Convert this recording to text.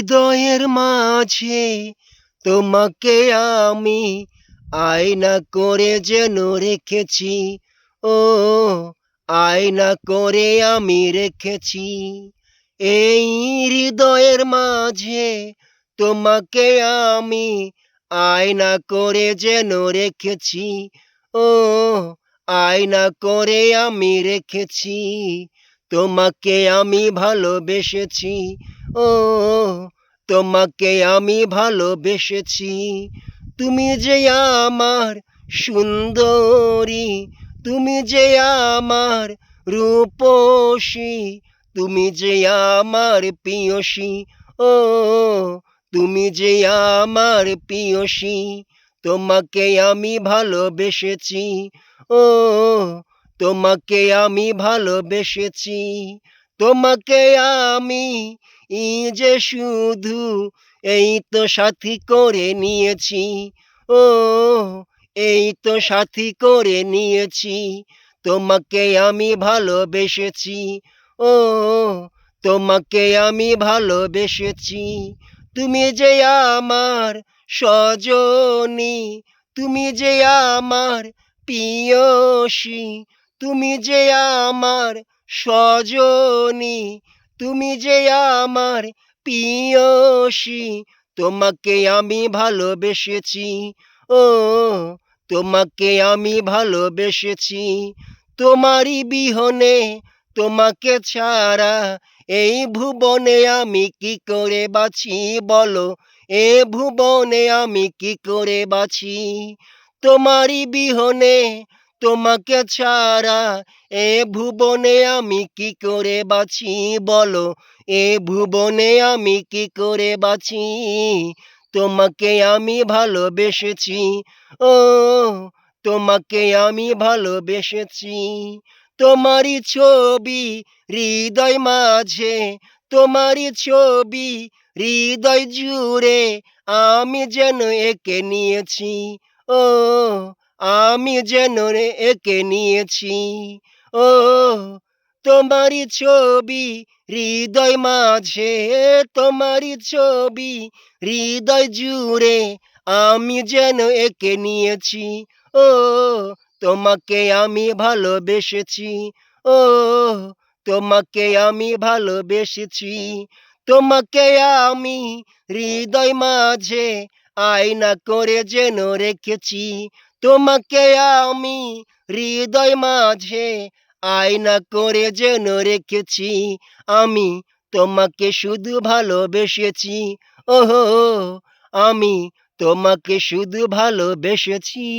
হৃদয়ের মাঝে তোমাকে আমি আয়না করে যেন রেখেছি। ও আয়না করে আমি রেখেছি। এই হৃদয়ের মাঝে তোমাকে আমি আয়না করে যেন রেখেছি। ও আয়না করে আমি রেখেছি। তোমাকে আমি ভালোবেসেছি। ও তোমাকে আমি ভালোবেসেছি। তুমি যে আমার সুন্দরী, তুমি যে আমার রূপসী, তুমি যে আমার প্রিয়সী। ও তুমি যে আমার প্রিয়সী, তোমাকে আমি ভালোবেসেছি। ও তোমাকে আমি ভালোবেসেছি। তোমাকে আমি যে শুধু এই তো সাথী করে নিয়েছি। ও এই তো সাথী করে নিয়েছি। তোমাকে আমি ভালোবেসেছি। ও তোমাকে আমি ভালোবেসেছি। তুমি যে আমার সজনী, তুমি যে আমার প্রিয়সী, তুমি যে আমার সজনী, তুমি যে আমার প্রিয়সী, তোমাকে আমি ভালোবেসেছি। ও তোমাকে আমি ভালোবেসেছি। তোমারই বিহনে, তোমাকে ছাড়া এই ভুবনে আমি কি করে বাঁচি বলো? এ ভুবনে আমি কি করে বাঁচি? তোমারই বিহনে, তোমাকে ছাড়া এ ভুবনে আমি কি করে বাঁচি বলো? এ ভুবনে আমি কি করে বাঁচি? তোমাকে আমি ভালোবেসেছি। ও তোমাকে আমি ভালোবেসেছি। তোমারই ছবি হৃদয় মাঝে, তোমারই ছবি হৃদয় জুড়ে আমি যেন এঁকে নিয়েছি। ও আমি যেন এঁকে নিয়েছি। ও তোমারই ছবি হৃদয় মাঝে, তোমারই ছবি হৃদয় জুড়ে আমি যেন এঁকে নিয়েছি। ও তোমাকে আমি ভালোবেসেছি। ও তোমাকে আমি ভালোবেসেছি। তোমাকে আমি হৃদয় মাঝে আয়না করে যেন রেখেছি। তোমাকে আমি হৃদয় মাঝে আয়না করে যেন রেখেছি। আমি তোমাকে শুধু ভালোবেসেছি। ওহো আমি তোমাকে শুধু ভালোবেসেছি।